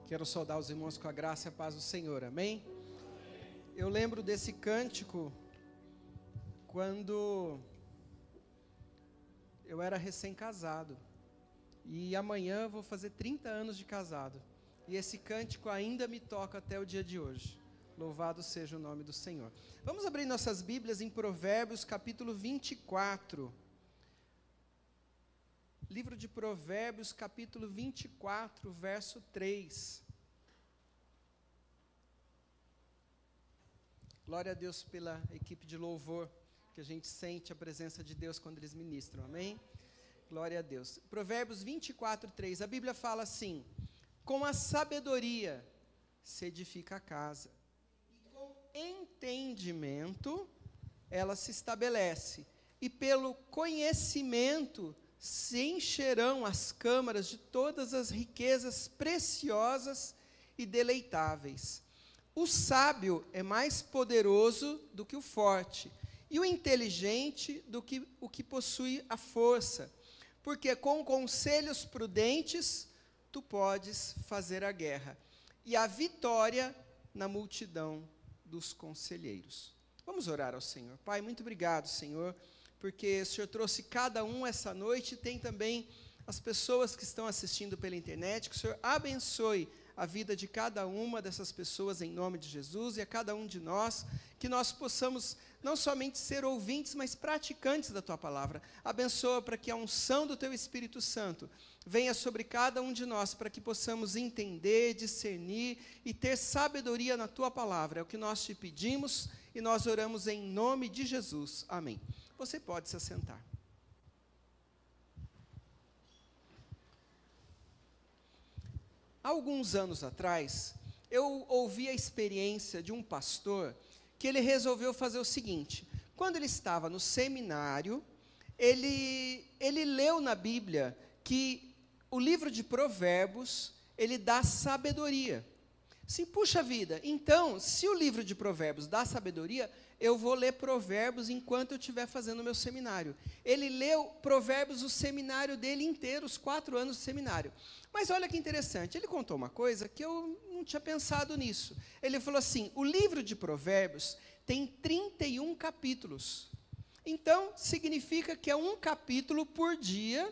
Quero saudar os irmãos com a graça e a paz do Senhor, amém? Eu lembro desse cântico quando eu era recém-casado. E amanhã vou fazer 30 anos de casado. E esse cântico ainda me toca até o dia de hoje. Louvado seja o nome do Senhor. Vamos abrir nossas Bíblias em Provérbios, capítulo 24. Livro de Provérbios, capítulo 24, verso 3. Glória a Deus pela equipe de louvor, que a gente sente a presença de Deus quando eles ministram, amém? Glória a Deus. Provérbios 24, 3, a Bíblia fala assim: com a sabedoria se edifica a casa, e com entendimento ela se estabelece, e pelo conhecimento se encherão as câmaras de todas as riquezas preciosas e deleitáveis. O sábio é mais poderoso do que o forte, e o inteligente do que o que possui a força, porque com conselhos prudentes tu podes fazer a guerra, e a vitória na multidão dos conselheiros. Vamos orar ao Senhor. Pai, muito obrigado, Senhor, porque o Senhor trouxe cada um essa noite, tem também as pessoas que estão assistindo pela internet, que o Senhor abençoe a vida de cada uma dessas pessoas em nome de Jesus, e a cada um de nós, que nós possamos não somente ser ouvintes, mas praticantes da Tua palavra. Abençoa para que a unção do Teu Espírito Santo venha sobre cada um de nós, para que possamos entender, discernir e ter sabedoria na Tua palavra. É o que nós te pedimos e nós oramos em nome de Jesus. Amém. Você pode se assentar. Há alguns anos atrás, eu ouvi a experiência de um pastor que ele resolveu fazer o seguinte: quando ele estava no seminário, ele leu na Bíblia que o livro de Provérbios, ele dá sabedoria. Sim, puxa vida, então, se o livro de Provérbios dá sabedoria, eu vou ler Provérbios enquanto eu estiver fazendo o meu seminário. Ele leu Provérbios o seminário dele inteiro, os 4 anos de seminário. Mas olha que interessante, ele contou uma coisa que eu não tinha pensado nisso. Ele falou assim: o livro de Provérbios tem 31 capítulos. Então, significa que é um capítulo por dia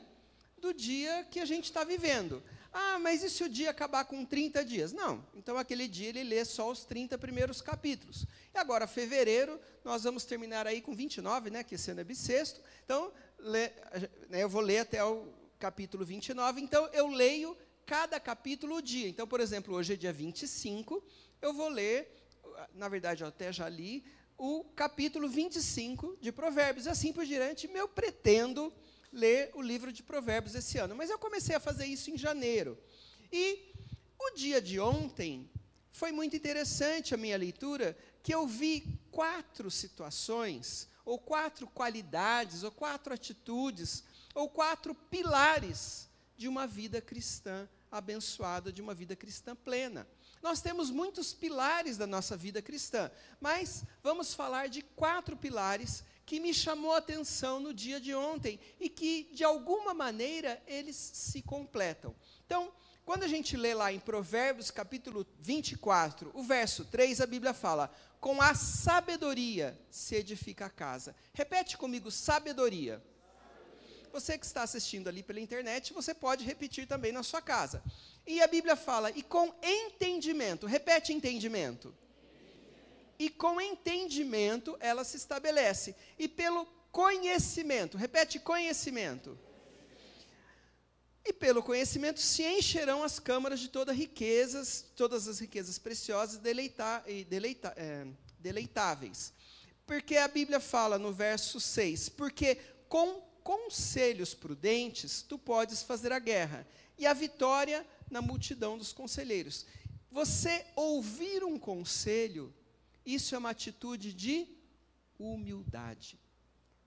do dia que a gente está vivendo. Ah, mas e se o dia acabar com 30 dias? Não, então aquele dia ele lê só os 30 primeiros capítulos. E agora, fevereiro, nós vamos terminar aí com 29, né, que esse ano é bissexto. Então, eu vou ler até o capítulo 29, então eu leio cada capítulo o dia. Então, por exemplo, hoje é dia 25, eu vou ler, na verdade eu até já li, o capítulo 25 de Provérbios. Assim por diante, eu pretendo ler o livro de Provérbios esse ano. Mas eu comecei a fazer isso em janeiro. E o dia de ontem foi muito interessante a minha leitura, que eu vi 4 situações, ou 4 qualidades, ou 4 atitudes, ou 4 pilares de uma vida cristã abençoada, de uma vida cristã plena. Nós temos muitos pilares da nossa vida cristã, mas vamos falar de 4 pilares que me chamou a atenção no dia de ontem e que, de alguma maneira, eles se completam. Então, quando a gente lê lá em Provérbios, capítulo 24, o verso 3, a Bíblia fala: com a sabedoria se edifica a casa. Repete comigo: sabedoria. Você que está assistindo ali pela internet, você pode repetir também na sua casa. E a Bíblia fala: e com entendimento. Repete: entendimento. E com entendimento ela se estabelece. E pelo conhecimento. Repete: conhecimento. E pelo conhecimento se encherão as câmaras de todas as riquezas preciosas e deleitáveis. Porque a Bíblia fala no verso 6, porque com conselhos prudentes tu podes fazer a guerra, e a vitória na multidão dos conselheiros. Você ouvir um conselho, isso é uma atitude de humildade.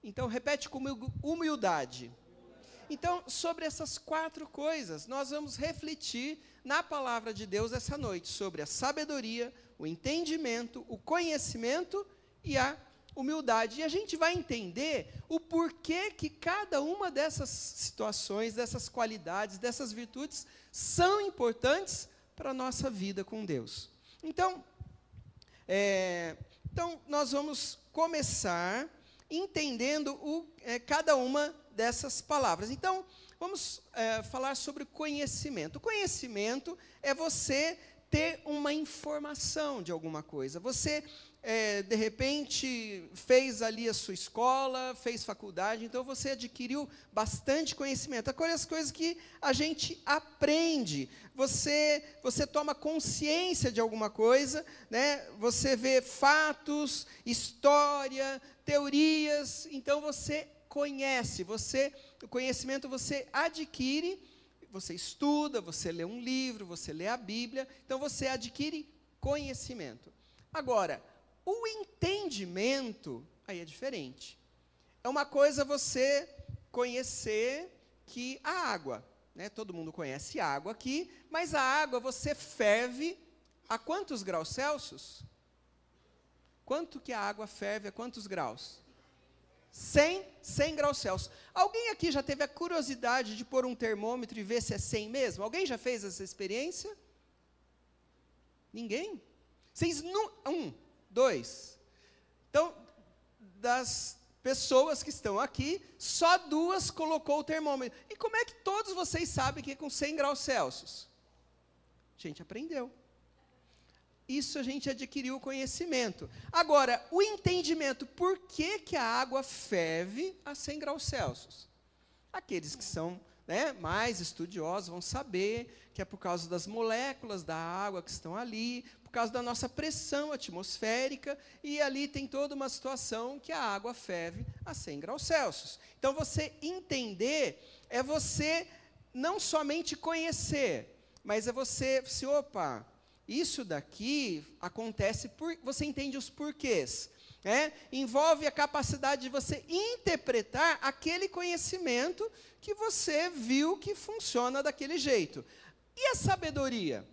Então, repete comigo: humildade. Então, sobre essas 4 coisas, nós vamos refletir na palavra de Deus essa noite, sobre a sabedoria, o entendimento, o conhecimento e a humildade. E a gente vai entender o porquê que cada uma dessas situações, dessas qualidades, dessas virtudes, são importantes para a nossa vida com Deus. Então, nós vamos começar entendendo cada uma dessas palavras. Então, vamos falar sobre conhecimento. O conhecimento é você ter uma informação de alguma coisa. Você, de repente, fez ali a sua escola, fez faculdade, então você adquiriu bastante conhecimento. As coisas que a gente aprende. Você toma consciência de alguma coisa, né? Você vê fatos, história, teorias, então você conhece. O conhecimento você adquire. Você estuda, você lê um livro, você lê a Bíblia, então você adquire conhecimento. Agora, o entendimento, aí é diferente. É uma coisa você conhecer que a água, né, todo mundo conhece água aqui, mas a água você ferve a quantos graus Celsius? Quanto que a água ferve a quantos graus? 100 graus Celsius. Alguém aqui já teve a curiosidade de pôr um termômetro e ver se é 100 mesmo? Alguém já fez essa experiência? Ninguém? Vocês não... 1, 2. Então, das pessoas que estão aqui, só 2 colocou o termômetro. E como é que todos vocês sabem que é com 100 graus Celsius? A gente aprendeu. Isso a gente adquiriu o conhecimento. Agora, o entendimento, por que a água ferve a 100 graus Celsius? Aqueles que são, né, mais estudiosos vão saber que é por causa das moléculas da água que estão ali, por causa da nossa pressão atmosférica, e ali tem toda uma situação que a água ferve a 100 graus Celsius. Então, você entender é você não somente conhecer, mas é você, opa, isso daqui acontece, você entende os porquês. Envolve a capacidade de você interpretar aquele conhecimento que você viu que funciona daquele jeito. E a sabedoria?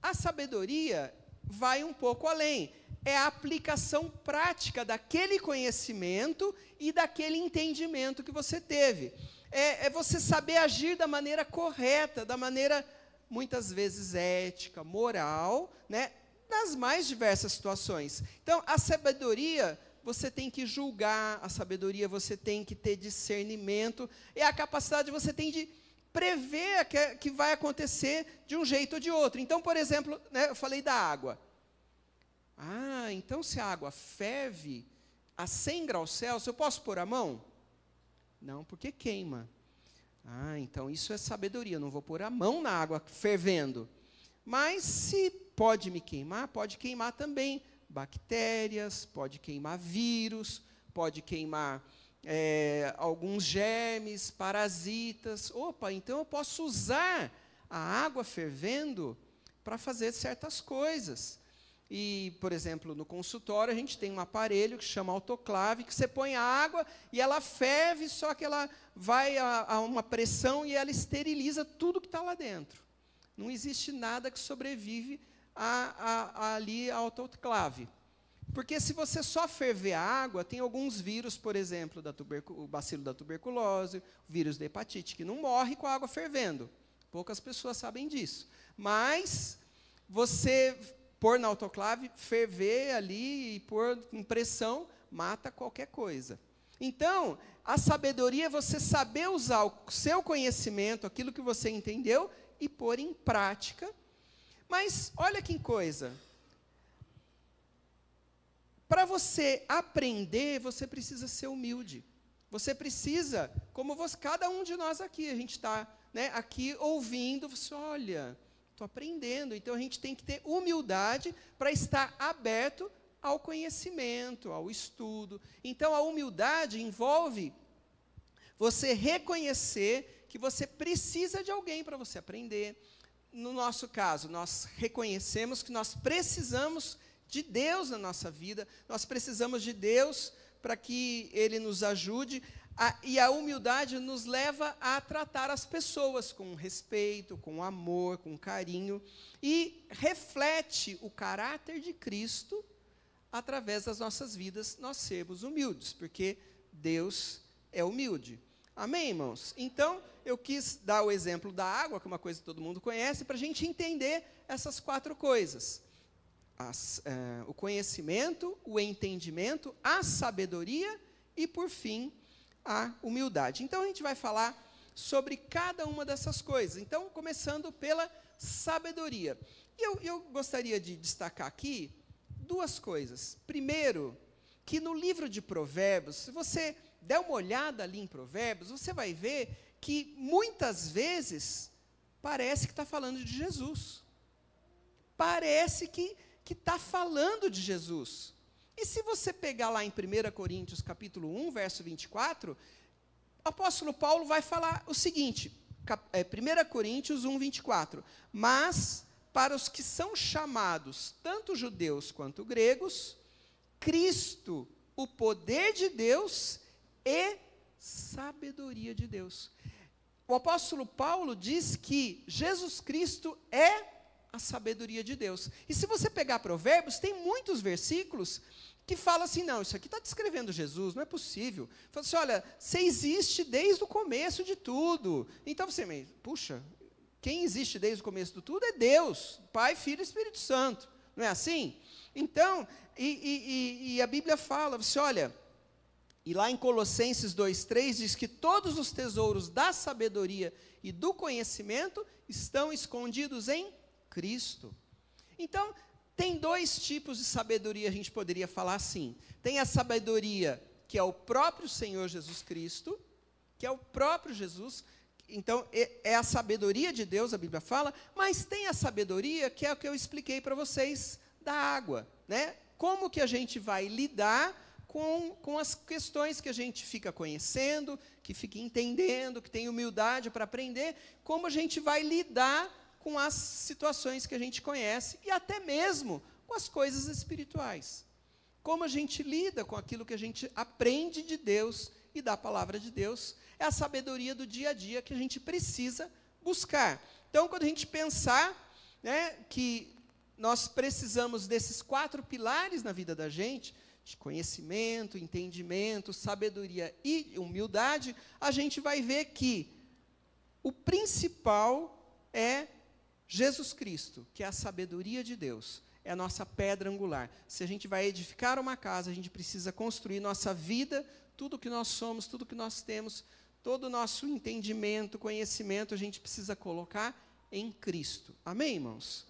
A sabedoria vai um pouco além. É a aplicação prática daquele conhecimento e daquele entendimento que você teve. É você saber agir da maneira correta, da maneira muitas vezes ética, moral, né, nas mais diversas situações. Então, a sabedoria, você tem que julgar, a sabedoria você tem que ter discernimento, é a capacidade que você tem de prever que vai acontecer de um jeito ou de outro. Então, por exemplo, né, eu falei da água. Então se a água ferve a 100 graus Celsius, eu posso pôr a mão? Não, porque queima. Então isso é sabedoria, eu não vou pôr a mão na água fervendo. Mas se pode me queimar, pode queimar também bactérias, pode queimar vírus, pode queimar alguns germes, parasitas. Então eu posso usar a água fervendo para fazer certas coisas. E, por exemplo, no consultório, a gente tem um aparelho que chama autoclave, que você põe a água e ela ferve, só que ela vai a uma pressão e ela esteriliza tudo que está lá dentro. Não existe nada que sobrevive ali à autoclave. Porque se você só ferver a água, tem alguns vírus, por exemplo, o bacilo da tuberculose, o vírus da hepatite, que não morre com a água fervendo. Poucas pessoas sabem disso. Mas você pôr na autoclave, ferver ali e pôr em pressão, mata qualquer coisa. Então, a sabedoria é você saber usar o seu conhecimento, aquilo que você entendeu, e pôr em prática. Mas, olha que coisa. Para você aprender, você precisa ser humilde. Você precisa, como cada um de nós aqui, a gente está, né, aqui ouvindo, você olha, estou aprendendo. Então, a gente tem que ter humildade para estar aberto ao conhecimento, ao estudo. Então, a humildade envolve você reconhecer que você precisa de alguém para você aprender. No nosso caso, nós reconhecemos que nós precisamos de Deus na nossa vida, nós precisamos de Deus para que Ele nos ajude, e a humildade nos leva a tratar as pessoas com respeito, com amor, com carinho, e reflete o caráter de Cristo através das nossas vidas, nós sermos humildes, porque Deus é humilde. Amém, irmãos? Então, eu quis dar o exemplo da água, que é uma coisa que todo mundo conhece, para a gente entender essas 4 coisas. O conhecimento, o entendimento, a sabedoria e, por fim, a humildade. Então, a gente vai falar sobre cada uma dessas coisas. Então, começando pela sabedoria. E eu gostaria de destacar aqui 2 coisas. Primeiro, que no livro de Provérbios, se você der uma olhada ali em Provérbios, você vai ver que, muitas vezes, parece que está falando de Jesus. Parece que está falando de Jesus. E se você pegar lá em 1 Coríntios, capítulo 1, verso 24, o apóstolo Paulo vai falar o seguinte, 1 Coríntios 1, 24, mas para os que são chamados, tanto judeus quanto gregos, Cristo, o poder de Deus e sabedoria de Deus. O apóstolo Paulo diz que Jesus Cristo é a sabedoria de Deus. E se você pegar Provérbios, tem muitos versículos que falam assim, não, isso aqui está descrevendo Jesus, não é possível. Fala assim, olha, você existe desde o começo de tudo. Então você, puxa, quem existe desde o começo de tudo é Deus, Pai, Filho e Espírito Santo. Não é assim? Então, e a Bíblia fala, você olha, e lá em Colossenses 2:3 diz que todos os tesouros da sabedoria e do conhecimento estão escondidos em Cristo. Então, tem 2 tipos de sabedoria, a gente poderia falar assim. Tem a sabedoria que é o próprio Senhor Jesus Cristo, que é o próprio Jesus. Então, é a sabedoria de Deus, a Bíblia fala, mas tem a sabedoria que é o que eu expliquei para vocês da água, né? Como que a gente vai lidar com as questões que a gente fica conhecendo, que fica entendendo, que tem humildade para aprender, como a gente vai lidar com as situações que a gente conhece e até mesmo com as coisas espirituais. Como a gente lida com aquilo que a gente aprende de Deus e da palavra de Deus, é a sabedoria do dia a dia que a gente precisa buscar. Então, quando a gente pensar, né, que nós precisamos desses 4 pilares na vida da gente, de conhecimento, entendimento, sabedoria e humildade, a gente vai ver que o principal é Jesus Cristo, que é a sabedoria de Deus, é a nossa pedra angular. Se a gente vai edificar uma casa, a gente precisa construir nossa vida, tudo que nós somos, tudo que nós temos, todo o nosso entendimento, conhecimento, a gente precisa colocar em Cristo. Amém, irmãos?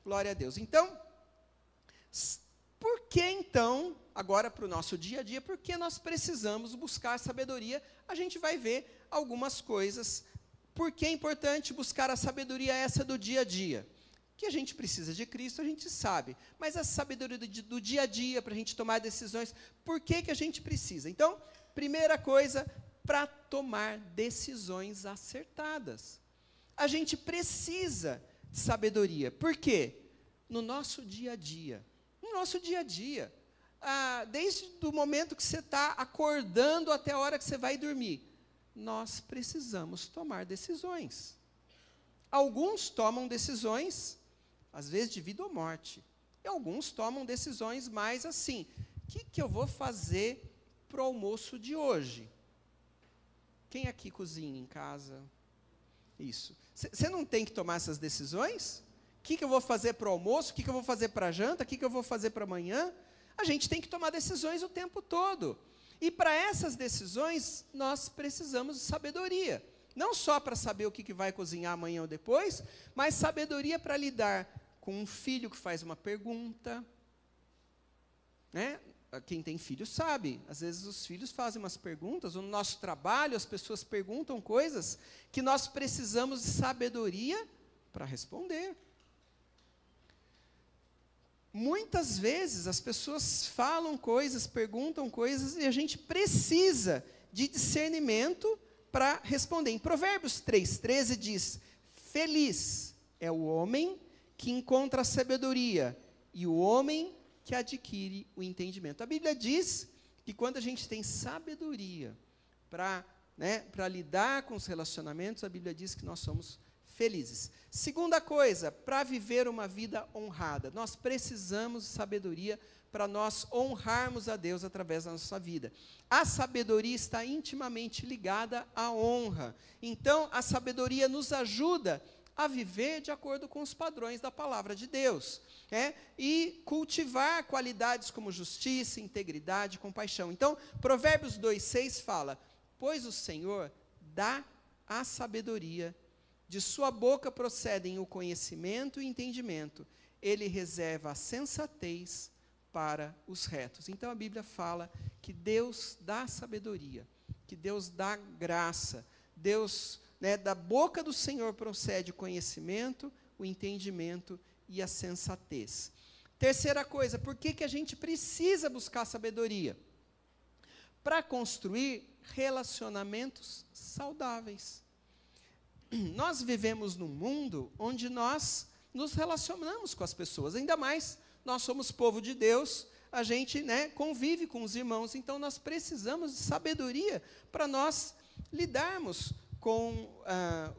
Glória a Deus. Então, por que então, agora para o nosso dia a dia, por que nós precisamos buscar sabedoria? A gente vai ver algumas coisas. Por que é importante buscar a sabedoria essa do dia a dia? Que a gente precisa de Cristo, a gente sabe. Mas a sabedoria do dia a dia, para a gente tomar decisões, por que a gente precisa? Então, primeira coisa, para tomar decisões acertadas. A gente precisa de sabedoria. Por quê? No nosso dia a dia. No nosso dia a dia. Desde o momento que você está acordando até a hora que você vai dormir, nós precisamos tomar decisões. Alguns tomam decisões, às vezes, de vida ou morte. E alguns tomam decisões mais assim, o que eu vou fazer para o almoço de hoje? Quem aqui cozinha em casa? Isso. Você não tem que tomar essas decisões? O que eu vou fazer para o almoço? O que eu vou fazer para a janta? O que eu vou fazer para amanhã? A gente tem que tomar decisões o tempo todo. E para essas decisões, nós precisamos de sabedoria. Não só para saber o que vai cozinhar amanhã ou depois, mas sabedoria para lidar com um filho que faz uma pergunta. Né? Quem tem filho sabe, às vezes os filhos fazem umas perguntas, ou no nosso trabalho as pessoas perguntam coisas que nós precisamos de sabedoria para responder. Muitas vezes as pessoas falam coisas, perguntam coisas, e a gente precisa de discernimento para responder. Em Provérbios 3:13 diz, feliz é o homem que encontra a sabedoria, e o homem que adquire o entendimento. A Bíblia diz que quando a gente tem sabedoria para lidar com os relacionamentos, a Bíblia diz que nós somos felizes. Segunda coisa, para viver uma vida honrada, nós precisamos de sabedoria para nós honrarmos a Deus através da nossa vida. A sabedoria está intimamente ligada à honra. Então, a sabedoria nos ajuda a viver de acordo com os padrões da palavra de Deus, e cultivar qualidades como justiça, integridade, compaixão. Então, Provérbios 2:6 fala: pois o Senhor dá a sabedoria, de sua boca procedem o conhecimento e entendimento, ele reserva a sensatez para os retos. Então a Bíblia fala que Deus dá sabedoria, que Deus dá graça, Deus, da boca do Senhor procede o conhecimento, o entendimento e a sensatez. Terceira coisa, por que a gente precisa buscar sabedoria? Para construir relacionamentos saudáveis. Nós vivemos num mundo onde nós nos relacionamos com as pessoas, ainda mais nós somos povo de Deus, a gente convive com os irmãos, então nós precisamos de sabedoria para nós lidarmos com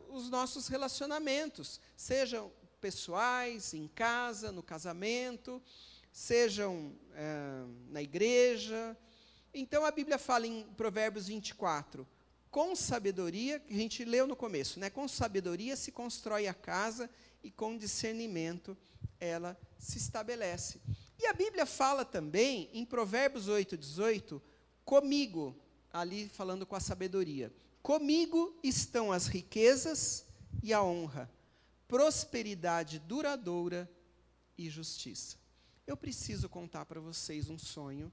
os nossos relacionamentos, sejam pessoais, em casa, no casamento, sejam na igreja. Então a Bíblia fala em Provérbios 24, com sabedoria, que a gente leu no começo, com sabedoria se constrói a casa e com discernimento ela se estabelece. E a Bíblia fala também, em Provérbios 8:18, comigo, ali falando com a sabedoria, comigo estão as riquezas e a honra, prosperidade duradoura e justiça. Eu preciso contar para vocês um sonho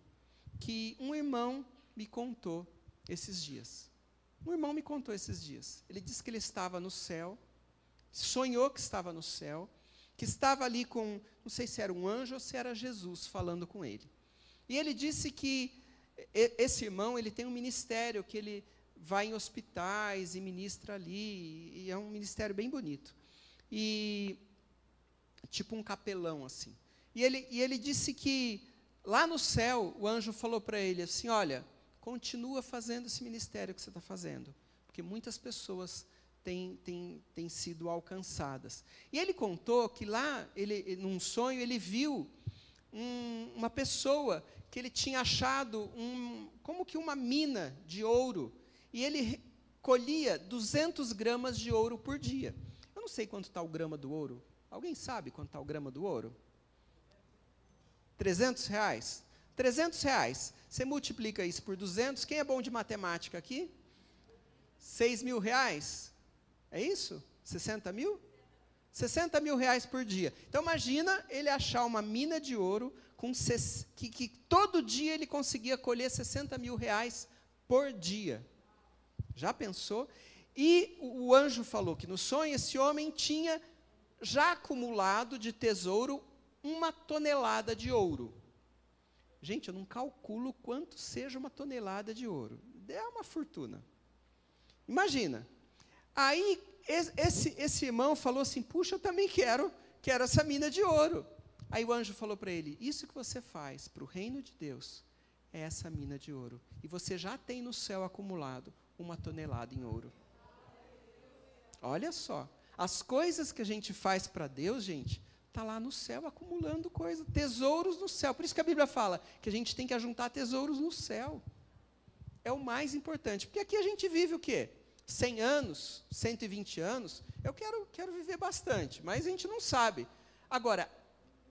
que um irmão me contou esses dias. Um irmão me contou esses dias. Ele disse que ele estava no céu, sonhou que estava no céu, que estava ali com, não sei se era um anjo ou se era Jesus falando com ele. E ele disse que esse irmão, ele tem um ministério, que ele vai em hospitais e ministra ali, e é um ministério bem bonito. E tipo um capelão, assim. E ele disse que lá no céu, o anjo falou para ele assim, olha, continua fazendo esse ministério que você está fazendo, porque muitas pessoas têm sido alcançadas. E ele contou que lá, num sonho, ele viu uma pessoa que ele tinha achado como que uma mina de ouro, e ele colhia 200 gramas de ouro por dia. Eu não sei quanto está o grama do ouro. Alguém sabe quanto está o grama do ouro? R$300? R$300. Você multiplica isso por 200. Quem é bom de matemática aqui? R$6.000. É isso? 60 mil? 60 mil reais por dia. Então, imagina ele achar uma mina de ouro que todo dia ele conseguia colher 60 mil reais por dia. Já pensou? E o anjo falou que no sonho esse homem tinha já acumulado de tesouro 1 tonelada de ouro. Gente, eu não calculo quanto seja 1 tonelada de ouro. É uma fortuna. Imagina. Aí, esse irmão falou assim, puxa, eu também quero essa mina de ouro. Aí o anjo falou para ele, isso que você faz para o reino de Deus é essa mina de ouro. E você já tem no céu acumulado 1 tonelada em ouro. Olha só, as coisas que a gente faz para Deus, gente, está lá no céu acumulando coisas, tesouros no céu. Por isso que a Bíblia fala que a gente tem que ajuntar tesouros no céu. É o mais importante. Porque aqui a gente vive o quê? 100 anos, 120 anos. Eu quero viver bastante, mas a gente não sabe. Agora,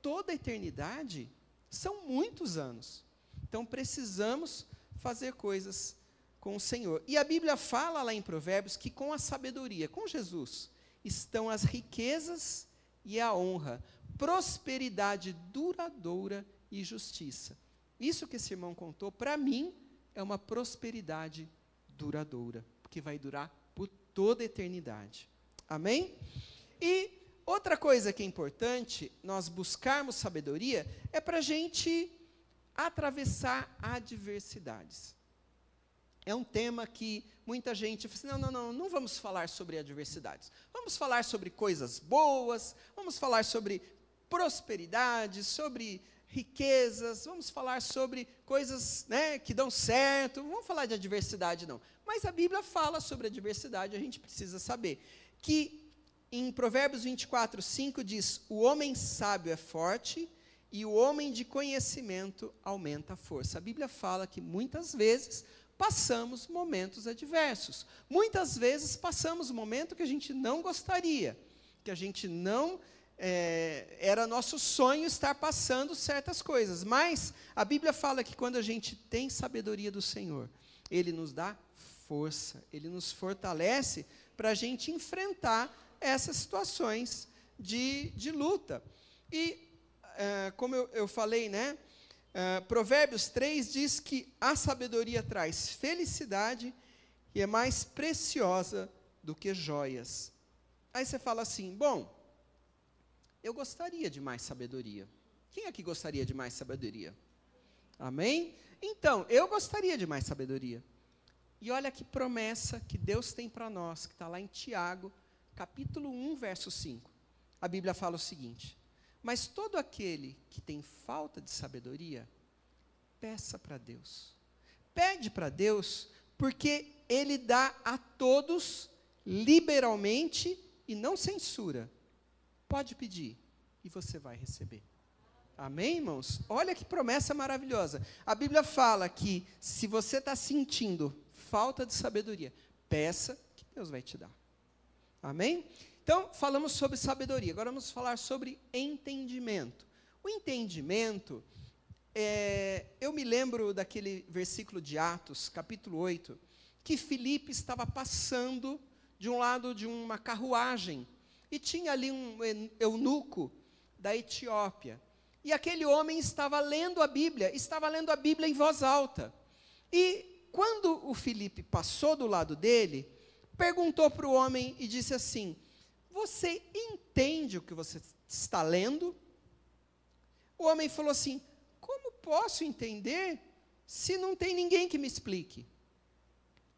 toda a eternidade são muitos anos. Então, precisamos fazer coisas com o Senhor. E a Bíblia fala lá em Provérbios que com a sabedoria, com Jesus, estão as riquezas e a honra, prosperidade duradoura e justiça. Isso que esse irmão contou, para mim, é uma prosperidade duradoura, porque vai durar por toda a eternidade. Amém? E outra coisa que é importante, nós buscarmos sabedoria, é para a gente atravessar adversidades. É um tema que muita gente fala assim, não vamos falar sobre adversidades. Vamos falar sobre coisas boas, vamos falar sobre prosperidade, sobre riquezas, vamos falar sobre coisas que dão certo, não vamos falar de adversidade não. Mas a Bíblia fala sobre adversidade, a gente precisa saber que Em Provérbios 24:5 diz: o homem sábio é forte e o homem de conhecimento aumenta a força. A Bíblia fala que muitas vezes passamos momentos adversos. Muitas vezes passamos momentos que a gente não gostaria, que a gente não... era nosso sonho estar passando certas coisas. Mas a Bíblia fala que quando a gente tem sabedoria do Senhor, Ele nos dá força, Ele nos fortalece para a gente enfrentar essas situações de luta. E, como eu falei, né, Provérbios 3 diz que a sabedoria traz felicidade e é mais preciosa do que joias. Aí você fala assim, bom, eu gostaria de mais sabedoria. Quem aqui gostaria de mais sabedoria? Amém? Então, eu gostaria de mais sabedoria. E olha que promessa que Deus tem para nós, que está lá em Tiago, capítulo 1, verso 5. A Bíblia fala o seguinte: mas todo aquele que tem falta de sabedoria, peça para Deus. Pede para Deus, porque Ele dá a todos liberalmente e não censura. Pode pedir e você vai receber. Amém, irmãos? Olha que promessa maravilhosa. A Bíblia fala que se você está sentindo falta de sabedoria, peça que Deus vai te dar. Amém? Então, falamos sobre sabedoria. Agora vamos falar sobre entendimento. O entendimento, eu me lembro daquele versículo de Atos, capítulo 8, que Filipe estava passando de um lado de uma carruagem, e tinha ali um eunuco da Etiópia. E aquele homem estava lendo a Bíblia em voz alta. E quando o Filipe passou do lado dele, perguntou para o homem e disse assim: você entende o que você está lendo? O homem falou assim: como posso entender se não tem ninguém que me explique?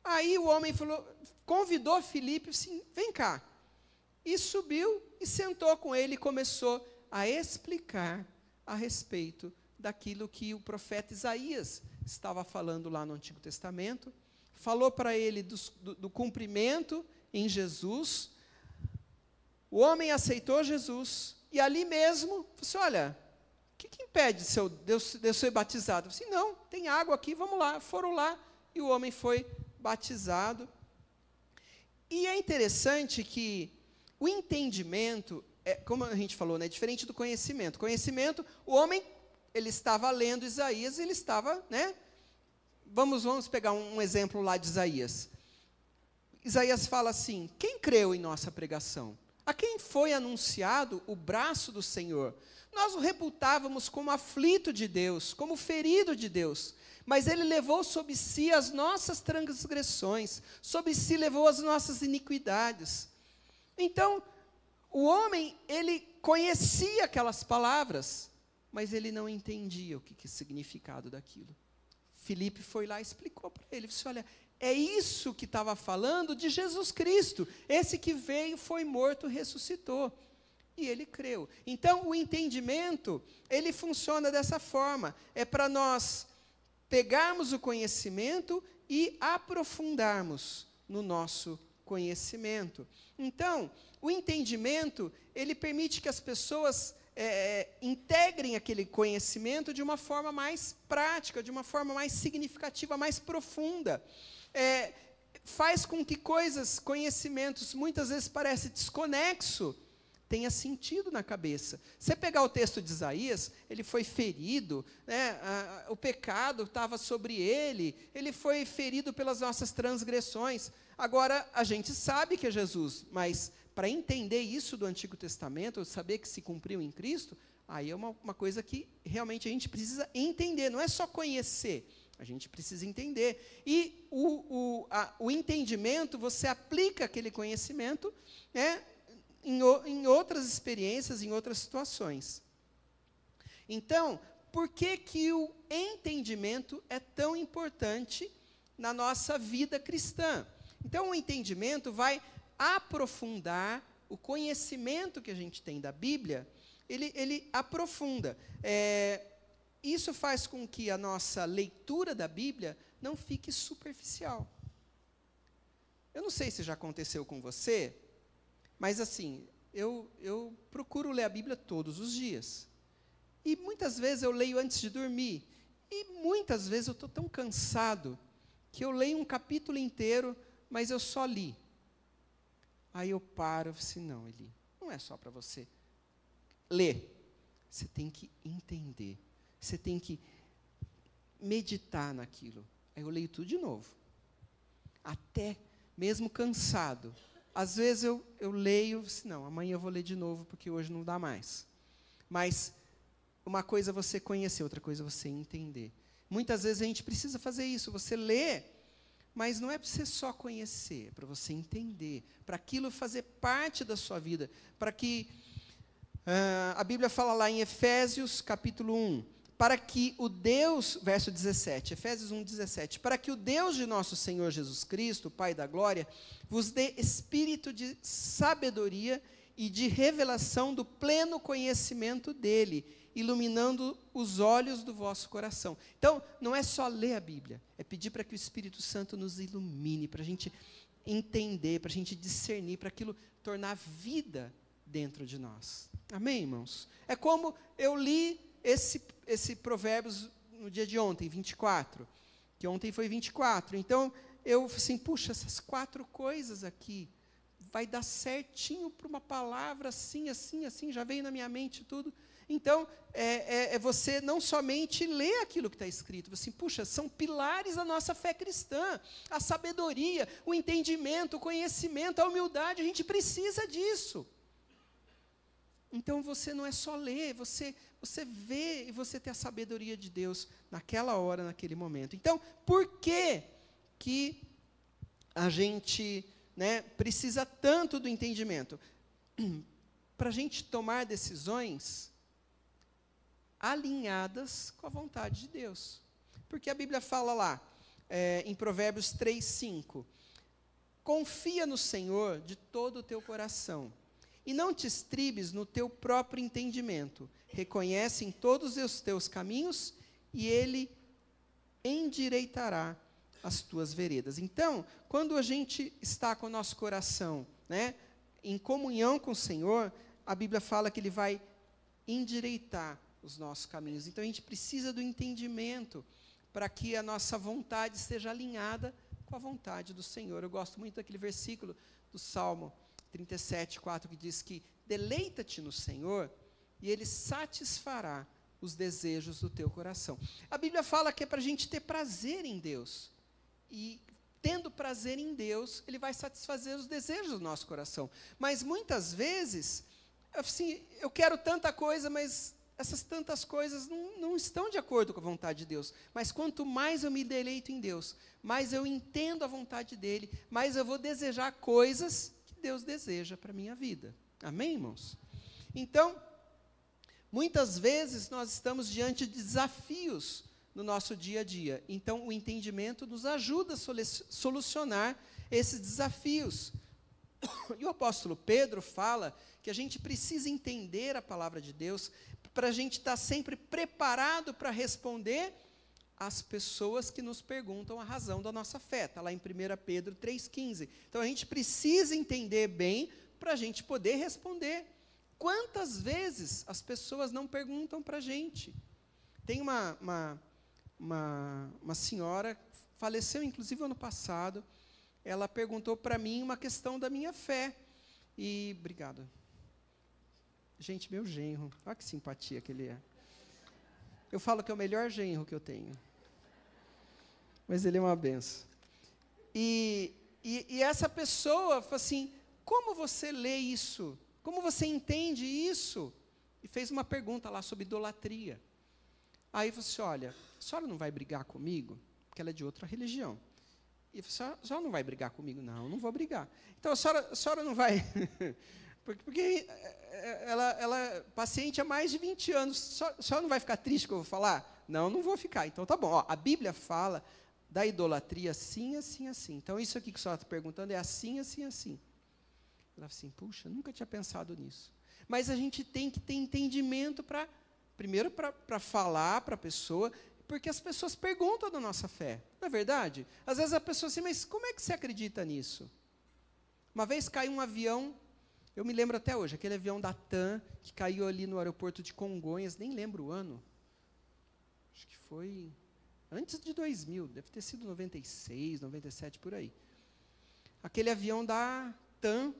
Aí o homem convidou Filipe assim: vem cá. E subiu e sentou com ele e começou a explicar a respeito daquilo que o profeta Isaías estava falando lá no Antigo Testamento. Falou para ele do cumprimento em Jesus. O homem aceitou Jesus, e ali mesmo, falou assim: olha, o que impede de eu ser batizado? Eu disse: não, tem água aqui, vamos lá. Foram lá, e o homem foi batizado. E é interessante que o entendimento, como a gente falou, né, é diferente do conhecimento. Conhecimento, o homem, ele estava lendo Isaías, ele estava, né? Vamos pegar um exemplo lá de Isaías. Isaías fala assim: quem creu em nossa pregação? A quem foi anunciado o braço do Senhor? Nós o reputávamos como aflito de Deus, como ferido de Deus, mas Ele levou sobre si as nossas transgressões, sobre si levou as nossas iniquidades. Então, o homem, ele conhecia aquelas palavras, mas ele não entendia o que é o significado daquilo. Filipe foi lá e explicou para ele, disse: olha, é isso que estava falando de Jesus Cristo, esse que veio, foi morto, ressuscitou. E ele creu. Então, o entendimento, ele funciona dessa forma. É para nós pegarmos o conhecimento e aprofundarmos no nosso conhecimento. Então, o entendimento, ele permite que as pessoas integrem aquele conhecimento de uma forma mais prática, de uma forma mais significativa, mais profunda. Faz com que conhecimentos, muitas vezes parece desconexo, tenha sentido na cabeça. Você pegar o texto de Isaías, ele foi ferido, né, o pecado estava sobre ele foi ferido pelas nossas transgressões. Agora, a gente sabe que é Jesus, mas para entender isso do Antigo Testamento, saber que se cumpriu em Cristo, aí é uma coisa que realmente a gente precisa entender, não é só conhecer, a gente precisa entender. E o entendimento, você aplica aquele conhecimento, né, em outras experiências, em outras situações. Então, por que o entendimento é tão importante na nossa vida cristã? Então, o entendimento vai aprofundar o conhecimento que a gente tem da Bíblia, ele aprofunda. Isso faz com que a nossa leitura da Bíblia não fique superficial. Eu não sei se já aconteceu com você, Mas assim, eu procuro ler a Bíblia todos os dias. E muitas vezes eu leio antes de dormir. E muitas vezes eu estou tão cansado que eu leio um capítulo inteiro, mas eu só li. Aí eu paro e falo assim, não, Eli, não é só para você ler. Você tem que entender. Você tem que meditar naquilo. Aí eu leio tudo de novo. Até mesmo cansado. Às vezes eu leio, assim, não, amanhã eu vou ler de novo, porque hoje não dá mais. Mas uma coisa é você conhecer, outra coisa é você entender. Muitas vezes a gente precisa fazer isso, você lê, mas não é para você só conhecer, é para você entender, para aquilo fazer parte da sua vida, para que, a Bíblia fala lá em Efésios, capítulo 1, para que o Deus, verso 17, Efésios 1, 17, para que o Deus de nosso Senhor Jesus Cristo, Pai da glória, vos dê espírito de sabedoria e de revelação do pleno conhecimento dele, iluminando os olhos do vosso coração. Então, não é só ler a Bíblia, é pedir para que o Espírito Santo nos ilumine, para a gente entender, para a gente discernir, para aquilo tornar vida dentro de nós. Amém, irmãos? É como eu li esse Provérbios no dia de ontem, 24, que ontem foi 24. Então, eu falei assim, puxa, essas 4 coisas aqui, vai dar certinho para uma palavra assim, assim, assim, já veio na minha mente tudo. Então, é você não somente ler aquilo que está escrito, assim, puxa, são pilares da nossa fé cristã, a sabedoria, o entendimento, o conhecimento, a humildade, a gente precisa disso. Então, você não é só ler, você vê e você tem a sabedoria de Deus naquela hora, naquele momento. Então, por que a gente, precisa tanto do entendimento? Para a gente tomar decisões alinhadas com a vontade de Deus. Porque a Bíblia fala lá, em Provérbios 3:5, confia no Senhor de todo o teu coração, e não te estribes no teu próprio entendimento. Reconhece em todos os teus caminhos, e Ele endireitará as tuas veredas. Então, quando a gente está com o nosso coração, em comunhão com o Senhor, a Bíblia fala que Ele vai endireitar os nossos caminhos. Então, a gente precisa do entendimento para que a nossa vontade esteja alinhada com a vontade do Senhor. Eu gosto muito daquele versículo do Salmo 37:4, que diz que deleita-te no Senhor e Ele satisfará os desejos do teu coração. A Bíblia fala que é para a gente ter prazer em Deus. E tendo prazer em Deus, Ele vai satisfazer os desejos do nosso coração. Mas muitas vezes, assim, eu quero tanta coisa, mas essas tantas coisas não estão de acordo com a vontade de Deus. Mas quanto mais eu me deleito em Deus, mais eu entendo a vontade dEle, mais eu vou desejar coisas que Deus deseja para a minha vida. Amém, irmãos? Então, muitas vezes nós estamos diante de desafios no nosso dia a dia. Então, o entendimento nos ajuda a solucionar esses desafios. E o apóstolo Pedro fala que a gente precisa entender a palavra de Deus para a gente estar sempre preparado para responder às pessoas que nos perguntam a razão da nossa fé. Está lá em 1 Pedro 3,15. Então, a gente precisa entender bem para a gente poder responder. Quantas vezes as pessoas não perguntam para a gente? Tem uma senhora, faleceu inclusive ano passado, ela perguntou para mim uma questão da minha fé. E, obrigado. Gente, meu genro, olha que simpatia que ele é. Eu falo que é o melhor genro que eu tenho. Mas ele é uma benção. E essa pessoa falou assim, como você lê isso? Como você entende isso? E fez uma pergunta lá sobre idolatria. Aí eu falei assim, olha, a senhora não vai brigar comigo? Porque ela é de outra religião. E eu falei, a senhora não vai brigar comigo? Não, não vou brigar. Então, a senhora não vai... porque ela paciente há mais de 20 anos. A senhora não vai ficar triste que eu vou falar? Não, não vou ficar. Então, tá bom. Ó, a Bíblia fala da idolatria assim, assim, assim. Então, isso aqui que a senhora está perguntando é assim, assim, assim. Ela falou assim, puxa, nunca tinha pensado nisso. Mas a gente tem que ter entendimento primeiro para falar para a pessoa, porque as pessoas perguntam da nossa fé. Não é verdade? Às vezes a pessoa assim, mas como é que você acredita nisso? Uma vez caiu um avião, Eu me lembro até hoje, aquele avião da TAM que caiu ali no aeroporto de Congonhas, nem lembro o ano. Acho que foi antes de 2000, deve ter sido 96, 97, por aí. Aquele avião da TAM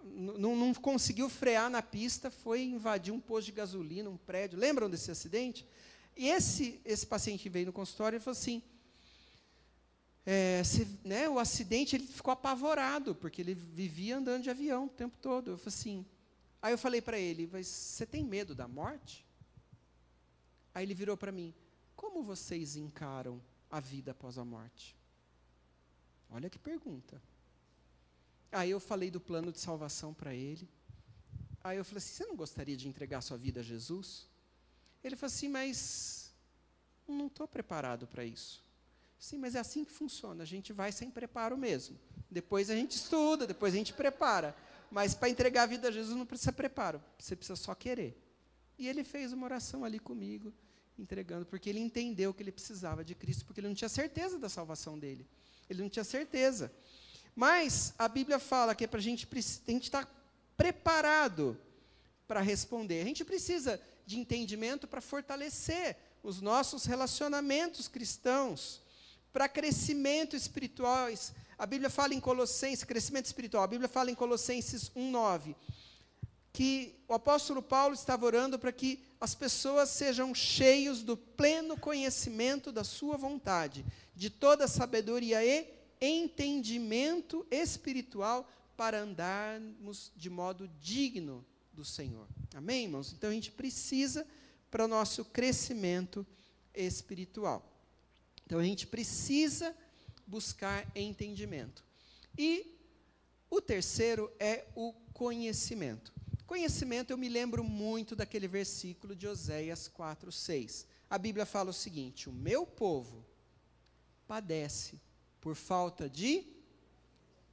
não conseguiu frear na pista, foi invadir um posto de gasolina, um prédio. Lembram desse acidente? E esse paciente que veio no consultório, ele falou assim, o acidente, ele ficou apavorado, porque ele vivia andando de avião o tempo todo. Aí eu falei para ele, mas você tem medo da morte? Aí ele virou para mim, como vocês encaram a vida após a morte? Olha que pergunta. Aí eu falei do plano de salvação para ele. Aí eu falei assim, você não gostaria de entregar sua vida a Jesus? Ele falou assim, mas não estou preparado para isso. Sim, mas é assim que funciona, a gente vai sem preparo mesmo. Depois a gente estuda, depois a gente prepara. Mas para entregar a vida a Jesus não precisa preparo, você precisa só querer. E ele fez uma oração ali comigo, entregando, porque ele entendeu que ele precisava de Cristo, porque ele não tinha certeza da salvação dele. Ele não tinha certeza. Mas a Bíblia fala que a gente estar preparado para responder. A gente precisa de entendimento para fortalecer os nossos relacionamentos cristãos, para crescimento espiritual. A Bíblia fala em Colossenses, crescimento espiritual, a Bíblia fala em Colossenses 1:9, que o apóstolo Paulo estava orando para que as pessoas sejam cheios do pleno conhecimento da sua vontade, de toda sabedoria e entendimento espiritual, para andarmos de modo digno do Senhor. Amém, irmãos? Então a gente precisa para o nosso crescimento espiritual. Então a gente precisa buscar entendimento. E o terceiro é o conhecimento. Conhecimento, eu me lembro muito daquele versículo de Oséias 4:6. A Bíblia fala o seguinte: o meu povo padece por falta de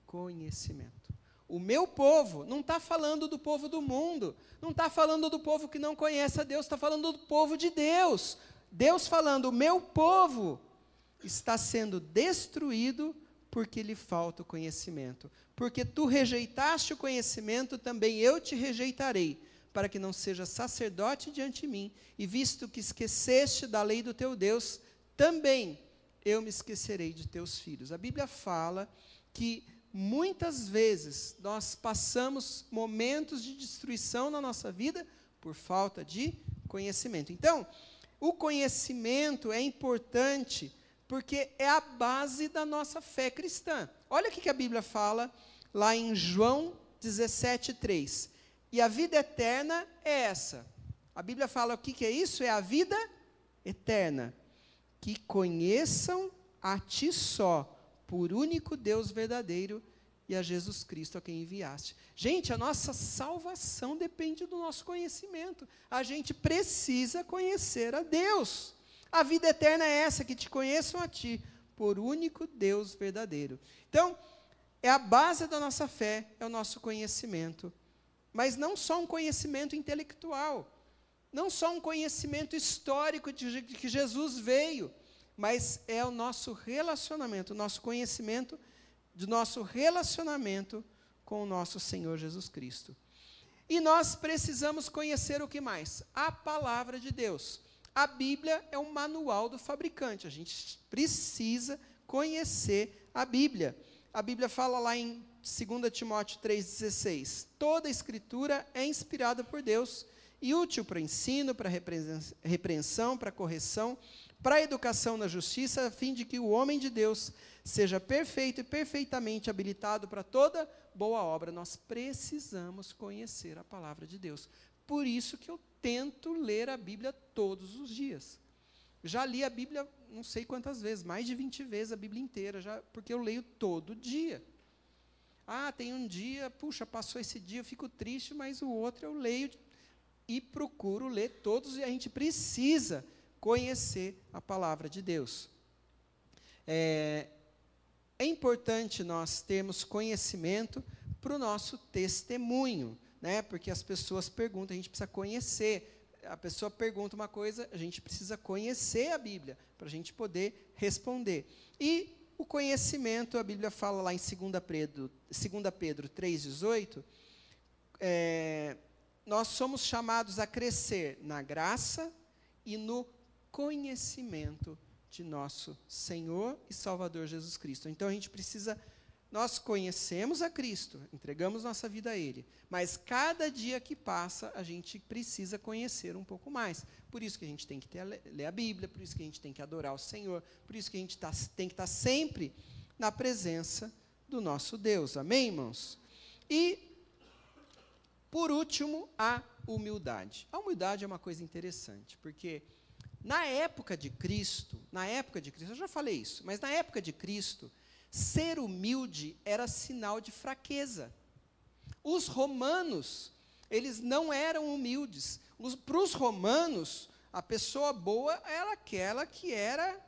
conhecimento. O meu povo não está falando do povo do mundo, não está falando do povo que não conhece a Deus, está falando do povo de Deus. Deus falando, o meu povo está sendo destruído porque lhe falta o conhecimento. Porque tu rejeitaste o conhecimento, também eu te rejeitarei, para que não sejas sacerdote diante de mim, e visto que esqueceste da lei do teu Deus, também eu me esquecerei de teus filhos. A Bíblia fala que muitas vezes nós passamos momentos de destruição na nossa vida por falta de conhecimento. Então, o conhecimento é importante porque é a base da nossa fé cristã. Olha o que a Bíblia fala lá em João 17:3. E a vida eterna é essa. A Bíblia fala o que é isso? É a vida eterna. Que conheçam a ti só, por único Deus verdadeiro, e a Jesus Cristo a quem enviaste. Gente, a nossa salvação depende do nosso conhecimento. A gente precisa conhecer a Deus. A vida eterna é essa, que te conheçam a ti, por único Deus verdadeiro. Então, é a base da nossa fé, é o nosso conhecimento. Mas não só um conhecimento intelectual, não só um conhecimento histórico de que Jesus veio, mas é o nosso relacionamento, o nosso conhecimento do nosso relacionamento com o nosso Senhor Jesus Cristo. E nós precisamos conhecer o que mais? A palavra de Deus. A Bíblia é um manual do fabricante, a gente precisa conhecer a Bíblia. A Bíblia fala lá em 2 Timóteo 3,16, toda a Escritura é inspirada por Deus e útil para ensino, para repreensão, para correção, para a educação na justiça, a fim de que o homem de Deus seja perfeito e perfeitamente habilitado para toda boa obra. Nós precisamos conhecer a palavra de Deus. Por isso que eu tento ler a Bíblia todos os dias. Já li a Bíblia não sei quantas vezes, mais de 20 vezes a Bíblia inteira, porque eu leio todo dia. Tem um dia, puxa, passou esse dia, eu fico triste, mas o outro eu leio e procuro ler todos, e a gente precisa conhecer a palavra de Deus. É importante nós termos conhecimento para o nosso testemunho, né? Porque as pessoas perguntam, a gente precisa conhecer. A pessoa pergunta uma coisa, a gente precisa conhecer a Bíblia, para a gente poder responder. E o conhecimento, a Bíblia fala lá em 2 Pedro 3,18, nós somos chamados a crescer na graça e no conhecimento de nosso Senhor e Salvador Jesus Cristo. Então, nós conhecemos a Cristo, entregamos nossa vida a Ele, mas cada dia que passa, a gente precisa conhecer um pouco mais. Por isso que a gente tem que ler a Bíblia, por isso que a gente tem que adorar o Senhor, por isso que a gente tem que estar sempre na presença do nosso Deus. Amém, irmãos? E, por último, a humildade. A humildade é uma coisa interessante, porque na época de Cristo, eu já falei isso, mas na época de Cristo, ser humilde era sinal de fraqueza. Os romanos, eles não eram humildes. Para os romanos, a pessoa boa era aquela que era,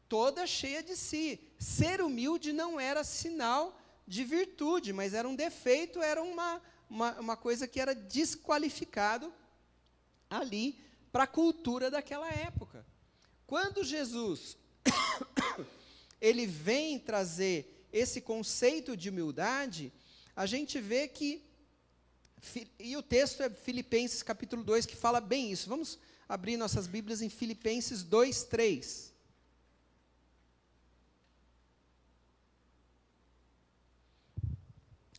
toda cheia de si. Ser humilde não era sinal de virtude, mas era um defeito, era uma coisa que era desqualificado ali para a cultura daquela época. Quando Jesus ele vem trazer esse conceito de humildade, a gente vê que, e o texto é Filipenses capítulo 2, que fala bem isso. Vamos abrir nossas Bíblias em Filipenses 2:3.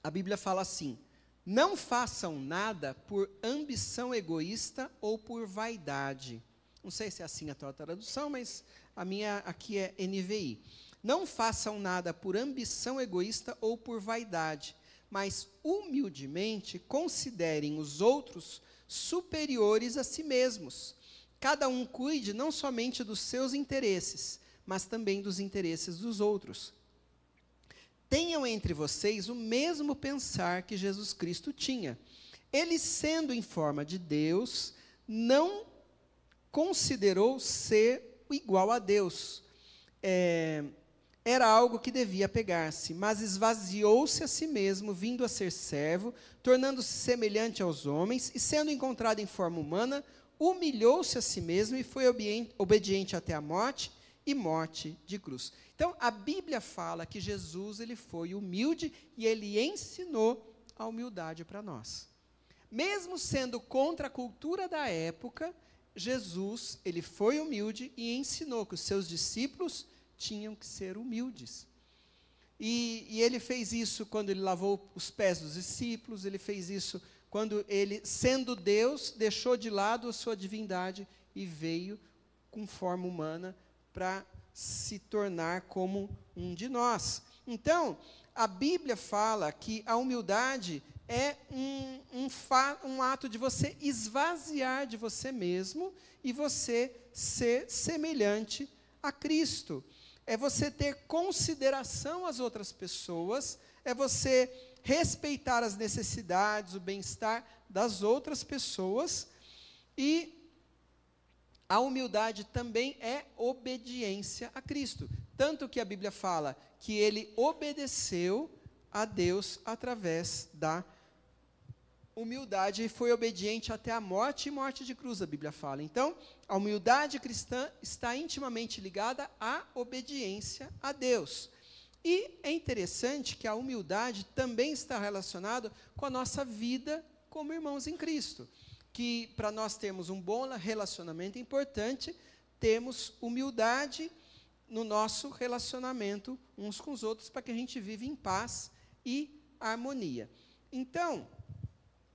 A Bíblia fala assim: não façam nada por ambição egoísta ou por vaidade. Não sei se é assim a tua tradução, mas a minha aqui é NVI. Não façam nada por ambição egoísta ou por vaidade, mas humildemente considerem os outros superiores a si mesmos. Cada um cuide não somente dos seus interesses, mas também dos interesses dos outros. Tenham entre vocês o mesmo pensar que Jesus Cristo tinha. Ele, sendo em forma de Deus, não considerou ser igual a Deus. Era algo que devia pegar-se, mas esvaziou-se a si mesmo, vindo a ser servo, tornando-se semelhante aos homens, e sendo encontrado em forma humana, humilhou-se a si mesmo e foi obediente até a morte, e morte de cruz. Então, a Bíblia fala que Jesus ele foi humilde e ele ensinou a humildade para nós. Mesmo sendo contra a cultura da época, Jesus ele foi humilde e ensinou que os seus discípulos tinham que ser humildes. E ele fez isso quando ele lavou os pés dos discípulos, ele fez isso quando ele, sendo Deus, deixou de lado a sua divindade e veio com forma humana para se tornar como um de nós. Então, a Bíblia fala que a humildade é um ato de você esvaziar de você mesmo e você ser semelhante a Cristo. É você ter consideração às outras pessoas, é você respeitar as necessidades, o bem-estar das outras pessoas, e a humildade também é obediência a Cristo. Tanto que a Bíblia fala que ele obedeceu a Deus através da humildade e foi obediente até a morte e morte de cruz, a Bíblia fala. Então, a humildade cristã está intimamente ligada à obediência a Deus. E é interessante que a humildade também está relacionada com a nossa vida como irmãos em Cristo. Que para nós termos um bom relacionamento é importante termos humildade no nosso relacionamento uns com os outros, para que a gente viva em paz e harmonia. Então,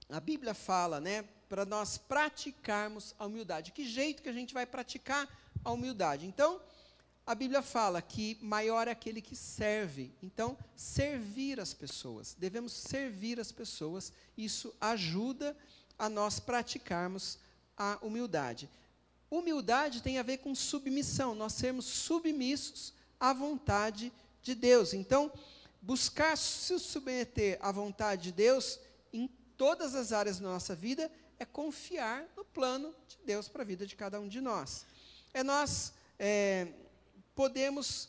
a Bíblia fala, para nós praticarmos a humildade. Que jeito que a gente vai praticar a humildade? Então, a Bíblia fala que maior é aquele que serve. Então, servir as pessoas. Devemos servir as pessoas. Isso ajuda a nós praticarmos a humildade. Humildade tem a ver com submissão, nós sermos submissos à vontade de Deus. Então, buscar se submeter à vontade de Deus em todas as áreas da nossa vida é confiar no plano de Deus para a vida de cada um de nós. Nós podemos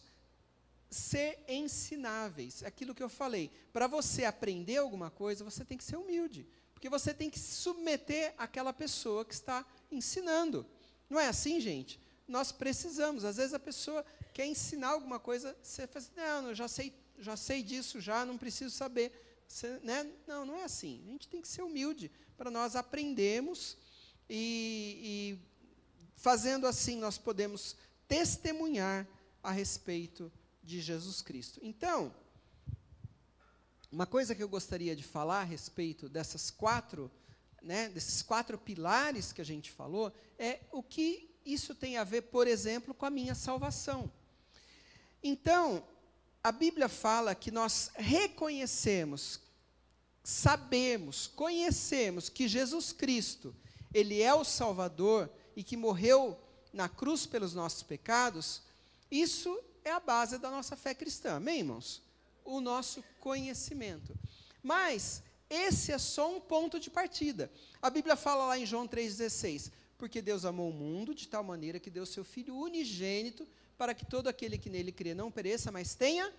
ser ensináveis, aquilo que eu falei. Para você aprender alguma coisa, você tem que ser humilde. Porque você tem que se submeter àquela pessoa que está ensinando. Não é assim, gente? nós precisamos. Às vezes a pessoa quer ensinar alguma coisa, você fala assim, não, eu já sei disso, não preciso saber. Você, né? Não é assim. A gente tem que ser humilde para nós aprendermos e fazendo assim nós podemos testemunhar a respeito de Jesus Cristo. Então, uma coisa que eu gostaria de falar a respeito desses quatro pilares que a gente falou, é o que isso tem a ver, por exemplo, com a minha salvação. Então, a Bíblia fala que nós reconhecemos, sabemos, conhecemos que Jesus Cristo, Ele é o Salvador e que morreu na cruz pelos nossos pecados. Isso é a base da nossa fé cristã, amém, irmãos? O nosso conhecimento. Mas esse é só um ponto de partida. A Bíblia fala lá em João 3,16, porque Deus amou o mundo de tal maneira que deu seu Filho unigênito, para que todo aquele que nele crê não pereça, mas tenha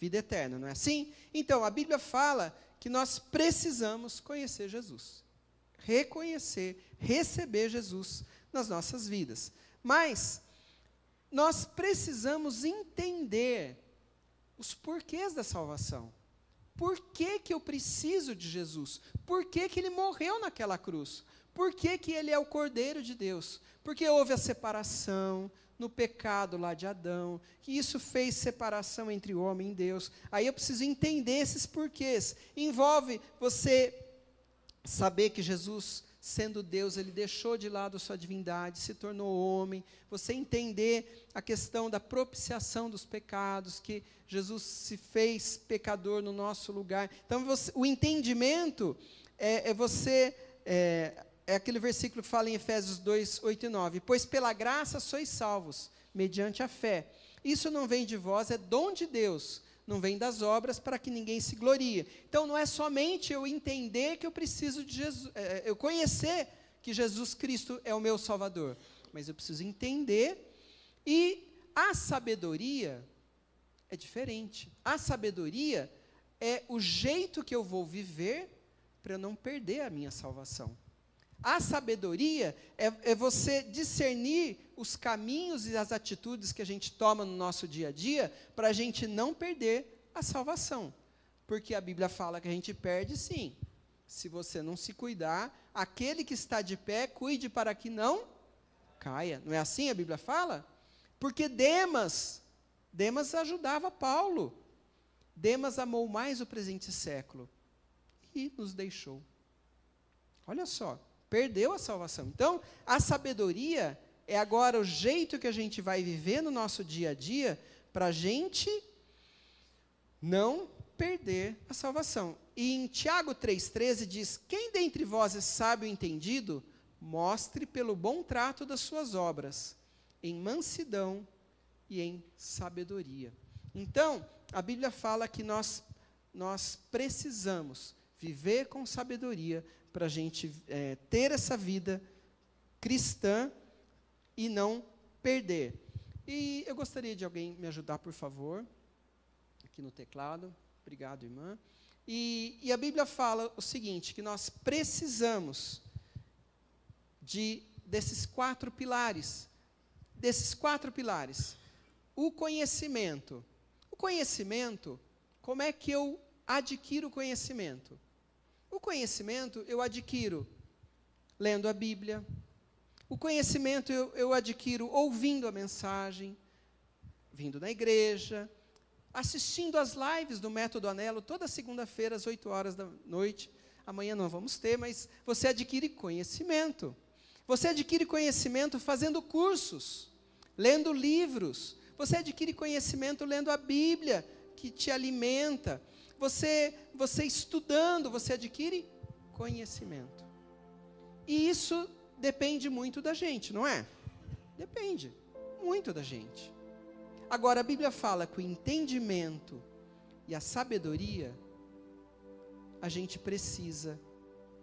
vida eterna, não é assim? Então, a Bíblia fala que nós precisamos conhecer Jesus, reconhecer, receber Jesus nas nossas vidas. Mas nós precisamos entender os porquês da salvação. Por que eu preciso de Jesus? Por que Ele morreu naquela cruz? Por que Ele é o Cordeiro de Deus? Porque houve a separação no pecado lá de Adão, que isso fez separação entre o homem e Deus. Aí eu preciso entender esses porquês. Envolve você saber que Jesus, sendo Deus, Ele deixou de lado a sua divindade, se tornou homem. Você entender a questão da propiciação dos pecados, que Jesus se fez pecador no nosso lugar. Então, o entendimento é aquele versículo que fala em Efésios 2, 8 e 9. Pois pela graça sois salvos, mediante a fé. Isso não vem de vós, é dom de Deus. Não vem das obras para que ninguém se glorie. Então, não é somente eu entender que eu preciso de Jesus, eu conhecer que Jesus Cristo é o meu Salvador, mas eu preciso entender, e a sabedoria é diferente. A sabedoria é o jeito que eu vou viver para eu não perder a minha salvação. A sabedoria é você discernir os caminhos e as atitudes que a gente toma no nosso dia a dia para a gente não perder a salvação. Porque a Bíblia fala que a gente perde, sim. Se você não se cuidar, aquele que está de pé, cuide para que não caia. Não é assim a Bíblia fala? Porque Demas ajudava Paulo. Demas amou mais o presente século e nos deixou. Olha só. Perdeu a salvação. Então, a sabedoria é agora o jeito que a gente vai viver no nosso dia a dia para a gente não perder a salvação. E em Tiago 3,13 diz, quem dentre vós é sábio e entendido, mostre pelo bom trato das suas obras, em mansidão e em sabedoria. Então, a Bíblia fala que nós precisamos viver com sabedoria, para a gente ter essa vida cristã e não perder. E eu gostaria de alguém me ajudar, por favor, aqui no teclado. Obrigado, irmã. E a Bíblia fala o seguinte, que nós precisamos desses quatro pilares. O conhecimento. O conhecimento, como é que eu adquiro o conhecimento? O conhecimento eu adquiro lendo a Bíblia. O conhecimento eu adquiro ouvindo a mensagem, vindo na igreja, assistindo às lives do Método Anelo, toda segunda-feira, às 8 horas da noite. Amanhã não vamos ter, mas você adquire conhecimento. Você adquire conhecimento fazendo cursos, lendo livros. Você adquire conhecimento lendo a Bíblia, que te alimenta. Você estudando, você adquire conhecimento. E isso depende muito da gente, não é? Depende muito da gente. Agora, a Bíblia fala que o entendimento e a sabedoria, a gente precisa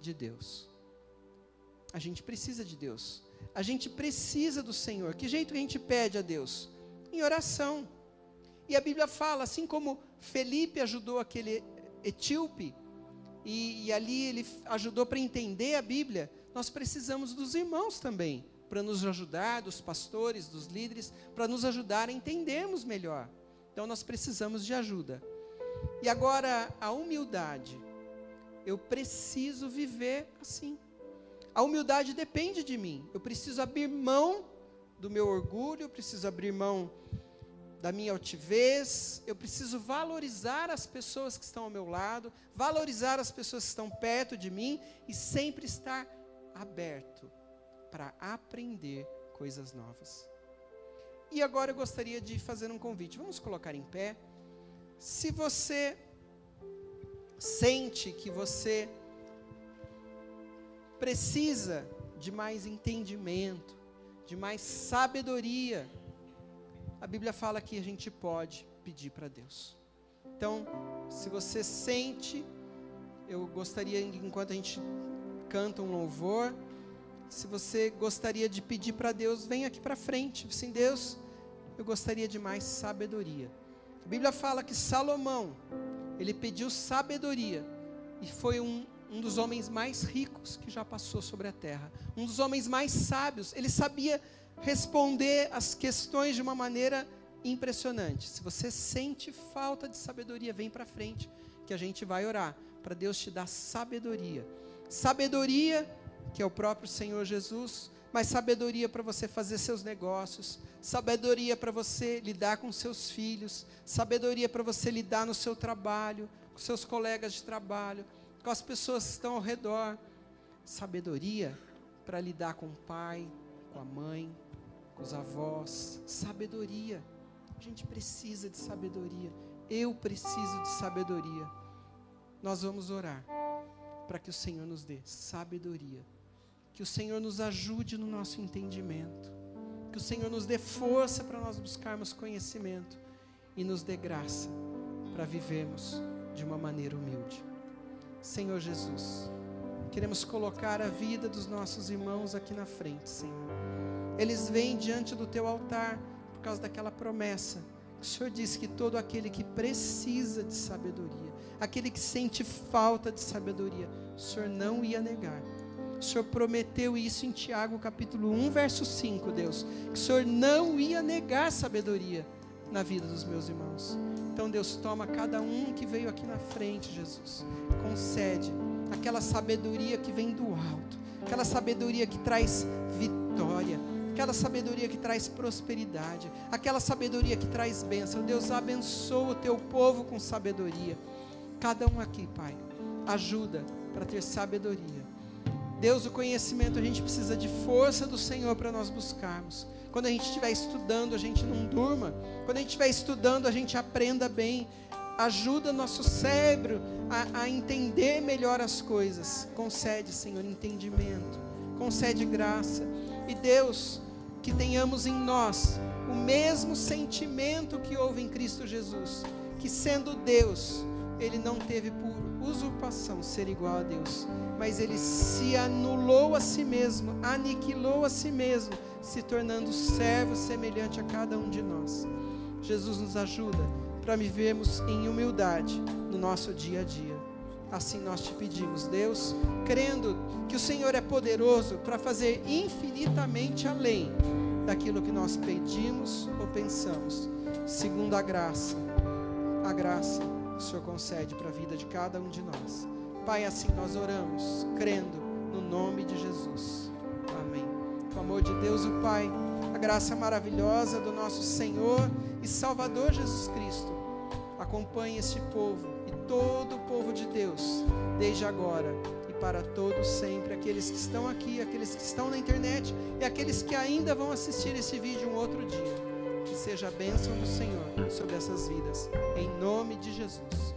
de Deus. A gente precisa de Deus. A gente precisa do Senhor. Que jeito que a gente pede a Deus? Em oração. E a Bíblia fala, assim como Felipe ajudou aquele etíope, e ali ele ajudou para entender a Bíblia, nós precisamos dos irmãos também, para nos ajudar, dos pastores, dos líderes, para nos ajudar a entendermos melhor. Então nós precisamos de ajuda. E agora, a humildade. Eu preciso viver assim. A humildade depende de mim. Eu preciso abrir mão do meu orgulho, eu preciso abrir mão da minha altivez, eu preciso valorizar as pessoas que estão ao meu lado, valorizar as pessoas que estão perto de mim e sempre estar aberto para aprender coisas novas. E agora eu gostaria de fazer um convite. Vamos colocar em pé. Se você sente que você precisa de mais entendimento, de mais sabedoria, a Bíblia fala que a gente pode pedir para Deus. Então, se você sente, eu gostaria, enquanto a gente canta um louvor, se você gostaria de pedir para Deus, vem aqui para frente. Assim, Deus, eu gostaria de mais sabedoria. A Bíblia fala que Salomão, ele pediu sabedoria, e foi um dos homens mais ricos que já passou sobre a terra, um dos homens mais sábios. Ele sabia responder as questões de uma maneira impressionante. Se você sente falta de sabedoria, vem para frente, que a gente vai orar, para Deus te dar sabedoria. Sabedoria, que é o próprio Senhor Jesus, mas sabedoria para você fazer seus negócios, sabedoria para você lidar com seus filhos, sabedoria para você lidar no seu trabalho, com seus colegas de trabalho, com as pessoas que estão ao redor, sabedoria para lidar com o pai, com a mãe, com os avós, sabedoria. A gente precisa de sabedoria, eu preciso de sabedoria. Nós vamos orar para que o Senhor nos dê sabedoria, que o Senhor nos ajude no nosso entendimento, que o Senhor nos dê força para nós buscarmos conhecimento e nos dê graça para vivermos de uma maneira humilde. Senhor Jesus, queremos colocar a vida dos nossos irmãos aqui na frente, Senhor. Eles vêm diante do teu altar por causa daquela promessa. O Senhor disse que todo aquele que precisa de sabedoria, aquele que sente falta de sabedoria, o Senhor não ia negar. O Senhor prometeu isso em Tiago capítulo 1, verso 5, Deus, que o Senhor não ia negar sabedoria na vida dos meus irmãos. Então, Deus, toma cada um que veio aqui na frente, Jesus, concede aquela sabedoria que vem do alto, aquela sabedoria que traz vitória, aquela sabedoria que traz prosperidade, aquela sabedoria que traz bênção. Deus, abençoa o teu povo com sabedoria. Cada um aqui, Pai, ajuda para ter sabedoria. Deus, o conhecimento, a gente precisa de força do Senhor para nós buscarmos. Quando a gente estiver estudando, a gente não durma. Quando a gente estiver estudando, a gente aprenda bem. Ajuda nosso cérebro a entender melhor as coisas. Concede, Senhor, entendimento. Concede graça. E Deus, que tenhamos em nós o mesmo sentimento que houve em Cristo Jesus, que sendo Deus, Ele não teve por usurpação ser igual a Deus, mas Ele se anulou a si mesmo, aniquilou a si mesmo, se tornando servo semelhante a cada um de nós. Jesus, nos ajuda para vivermos em humildade no nosso dia a dia. Assim nós te pedimos, Deus, crendo que o Senhor é poderoso para fazer infinitamente além daquilo que nós pedimos ou pensamos, segundo a graça que o Senhor concede para a vida de cada um de nós. Pai, assim nós oramos, crendo no nome de Jesus. Amém. Com o amor de Deus, o Pai, a graça maravilhosa do nosso Senhor e Salvador Jesus Cristo, acompanhe este povo e todo o povo de Deus, desde agora e para todos sempre, aqueles que estão aqui, aqueles que estão na internet e aqueles que ainda vão assistir esse vídeo um outro dia. Que seja a bênção do Senhor sobre essas vidas, em nome de Jesus.